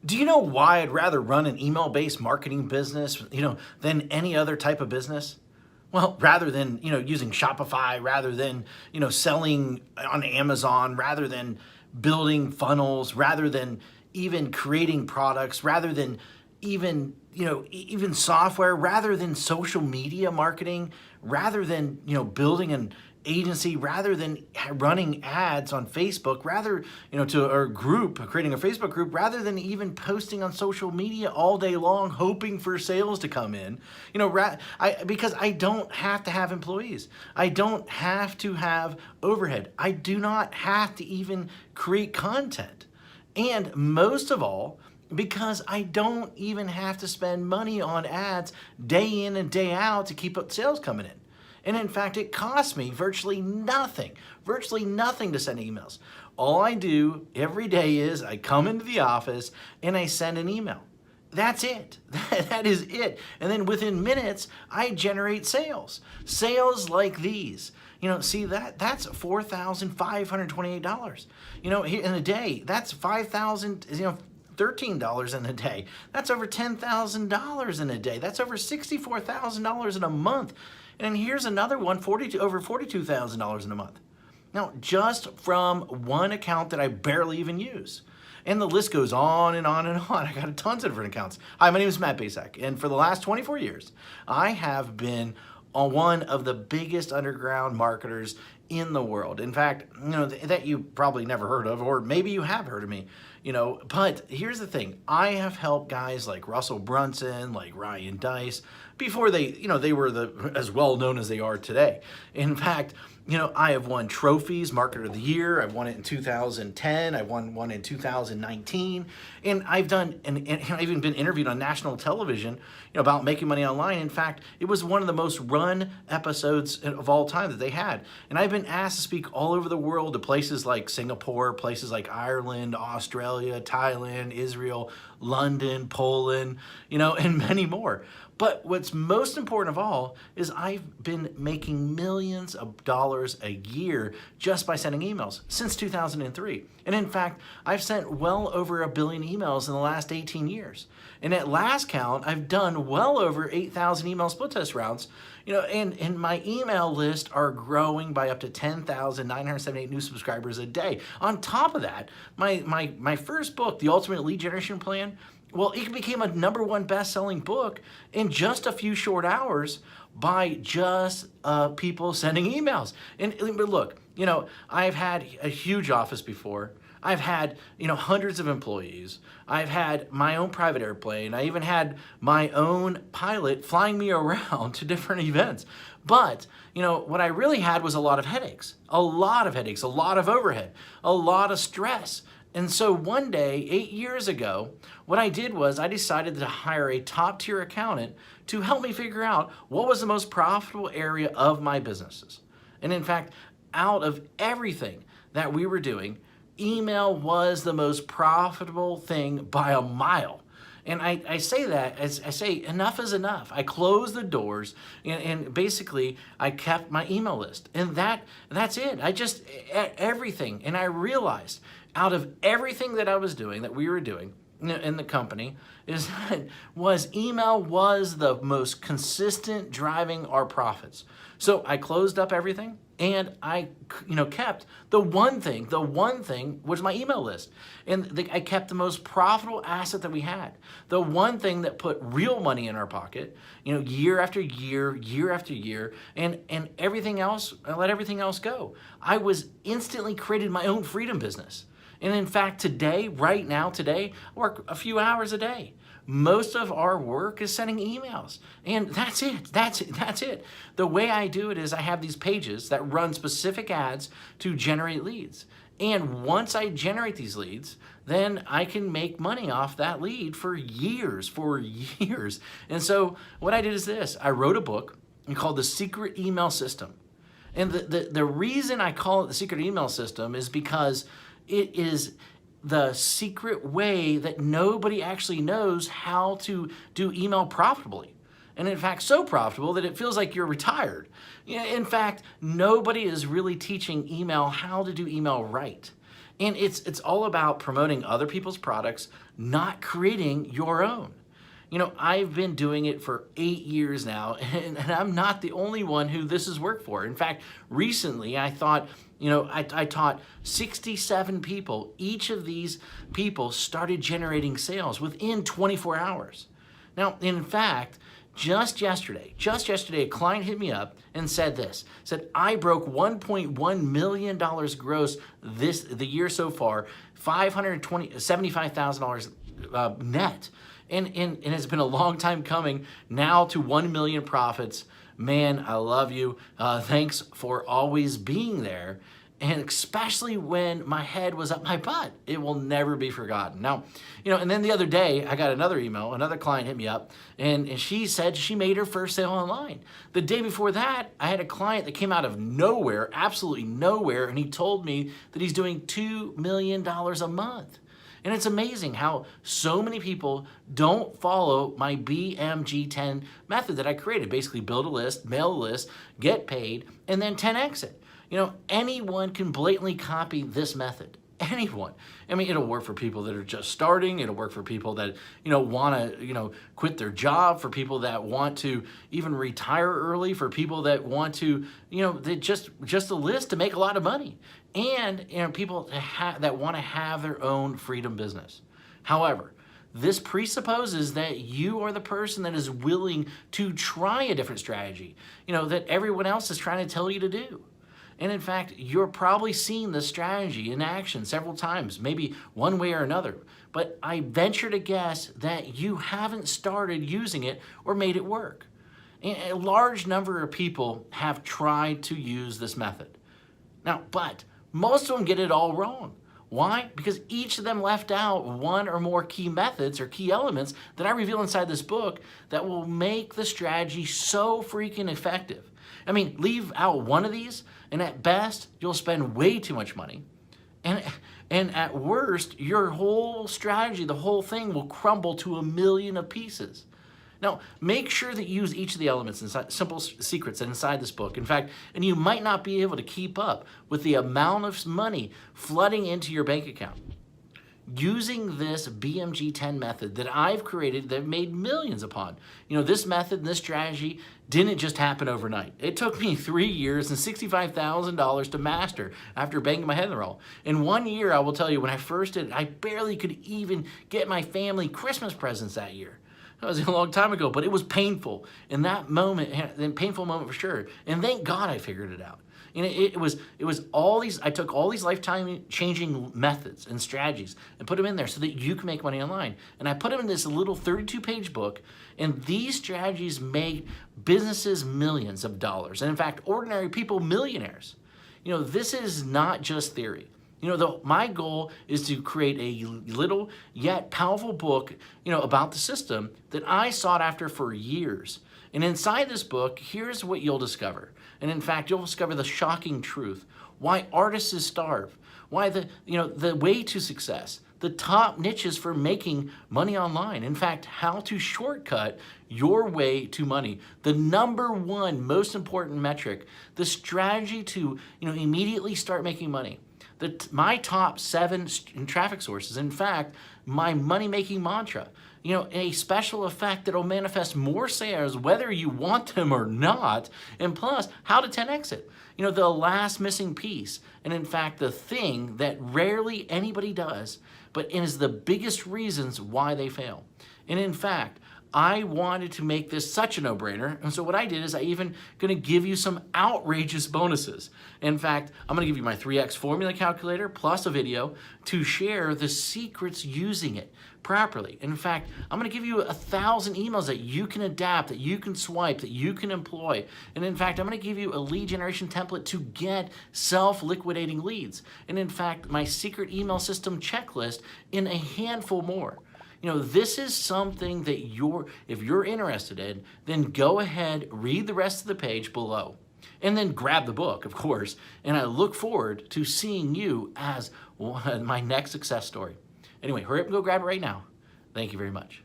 Do you know why I'd rather run an email-based marketing business, than any other type of business? Well, rather than, using Shopify, rather than, selling on Amazon, rather than building funnels, rather than even creating products, rather than even, even software, rather than social media marketing, rather than, building an agency, rather than running ads on Facebook, rather, to our group, creating a Facebook group, rather than even posting on social media all day long, hoping for sales to come in, because I don't have to have employees. I don't have to have overhead. I do not have to even create content. And most of all, because I don't even have to spend money on ads day in and day out to keep up sales coming in. And in fact, it costs me virtually nothing to send emails. All I do every day is I come into the office and I send an email. That's it. That is it. And then within minutes, I generate sales. Sales like these. See that's $4,528. In a day, that's $5,000, $13 in a day. That's over $10,000 in a day. That's over $64,000 in a month. And here's another one, over $42,000 in a month. Now, just from one account that I barely even use. And the list goes on and on and on. I got tons of different accounts. Hi, my name is Matt Basak, and for the last 24 years, I have been one of the biggest underground marketers in the world. In fact, that you probably never heard of, or maybe you have heard of me, but here's the thing. I have helped guys like Russell Brunson, like Ryan Dice, before they were as well known as they are today. In fact, I have won trophies, Marketer of the Year. I've won it in 2010. I won one in 2019. And I've even been interviewed on national television, about making money online. In fact, it was one of the most run episodes of all time that they had. And I've been asked to speak all over the world to places like Singapore, places like Ireland, Australia, Thailand, Israel, London, Poland, and many more. But what's most important of all is I've been making millions of dollars a year just by sending emails since 2003. And in fact, I've sent well over 1 billion emails in the last 18 years. And at last count, I've done well over 8,000 email split test rounds, and my email list are growing by up to 10,978 new subscribers a day. On top of that, my first book, The Ultimate Lead Generation Plan, well, it became a #1 best-selling book in just a few short hours by just people sending emails. But look, I've had a huge office before. I've had, hundreds of employees. I've had my own private airplane. I even had my own pilot flying me around to different events. But, what I really had was a lot of headaches, a lot of overhead, a lot of stress. And so one day, 8 years ago, what I did was I decided to hire a top-tier accountant to help me figure out what was the most profitable area of my businesses. And in fact, out of everything that we were doing, email was the most profitable thing by a mile. And I say that as I say, enough is enough. I closed the doors and basically I kept my email list. And that's it. I just, everything. And I realized out of everything that I was doing, that we were doing in the company, email was the most consistent driving our profits. So I closed up everything and I kept the one thing was my email list. And I kept the most profitable asset that we had. The one thing that put real money in our pocket, year after year, year after year, and everything else, I let everything else go. I was instantly created my own freedom business. And in fact, right now, I work a few hours a day. Most of our work is sending emails. And that's it. The way I do it is I have these pages that run specific ads to generate leads. And once I generate these leads, then I can make money off that lead for years. And so what I did is this. I wrote a book called The Secret Email System. And the reason I call it The Secret Email System is because it is the secret way that nobody actually knows how to do email profitably. And in fact, so profitable that it feels like you're retired. In fact, nobody is really teaching email how to do email right. And it's all about promoting other people's products, not creating your own. I've been doing it for 8 years now, and I'm not the only one who this has worked for. In fact, recently I thought, I taught 67 people. Each of these people started generating sales within 24 hours. Now, in fact, just yesterday, a client hit me up and said I broke $1.1 million gross the year so far, $75,000 net. And it's been a long time coming now to 1 million profits. Man, I love you. Thanks for always being there. And especially when my head was up my butt, it will never be forgotten. Now, and then the other day I got another email, another client hit me up, and she said she made her first sale online. The day before that, I had a client that came out of nowhere, absolutely nowhere, and he told me that he's doing $2 million a month. And it's amazing how so many people don't follow my BMG10 method that I created. Basically build a list, mail a list, get paid, and then 10x it. Anyone can blatantly copy this method. Anyone. I mean, it'll work for people that are just starting. It'll work for people that, want to, quit their job, for people that want to even retire early, for people that want to, they just a list to make a lot of money. And, people that want to have their own freedom business. However, this presupposes that you are the person that is willing to try a different strategy, that everyone else is trying to tell you to do. And in fact, you're probably seen this strategy in action several times, maybe one way or another. But I venture to guess that you haven't started using it or made it work. And a large number of people have tried to use this method. Now, but most of them get it all wrong. Why? Because each of them left out one or more key methods or key elements that I reveal inside this book that will make the strategy so freaking effective. I mean, leave out one of these, and at best, you'll spend way too much money. And at worst, your whole strategy, the whole thing will crumble to 1,000,000 of pieces. Now, make sure that you use each of the elements inside, simple secrets inside this book. In fact, and you might not be able to keep up with the amount of money flooding into your bank account. Using this BMG10 method that I've created that I've made millions upon. This method and this strategy didn't just happen overnight. It took me 3 years and $65,000 to master after banging my head in the wall. In 1 year, I will tell you, when I first did it, I barely could even get my family Christmas presents that year. That was a long time ago, but it was painful. In that moment, a painful moment for sure. And thank God I figured it out. And it was all these, I took all these lifetime changing methods and strategies and put them in there so that you can make money online. And I put them in this little 32-page book, and these strategies make businesses millions of dollars. And in fact, ordinary people millionaires. This is not just theory. My goal is to create a little yet powerful book, about the system that I sought after for years. And inside this book, here's what you'll discover. And in fact, you'll discover the shocking truth. Why artists starve. Why the way to success. The top niches for making money online. In fact, how to shortcut your way to money. The number one most important metric. The strategy to immediately start making money. My top 7 traffic sources. In fact, my money-making mantra. A special effect that will manifest more sales whether you want them or not, and plus, how to 10x it. The last missing piece, and in fact, the thing that rarely anybody does, but is the biggest reasons why they fail. And in fact, I wanted to make this such a no-brainer, and so what I did is I even going to give you some outrageous bonuses. In fact, I'm going to give you my 3x formula calculator plus a video to share the secrets using it properly. In fact, I'm going to give you 1,000 emails that you can adapt, that you can swipe, that you can employ. And in fact, I'm going to give you a lead generation template to get self-liquidating leads. And in fact, my secret email system checklist in a handful more. This is something that if you're interested in, then go ahead, read the rest of the page below, and then grab the book, of course. And I look forward to seeing you as my next success story. Anyway, hurry up and go grab it right now. Thank you very much.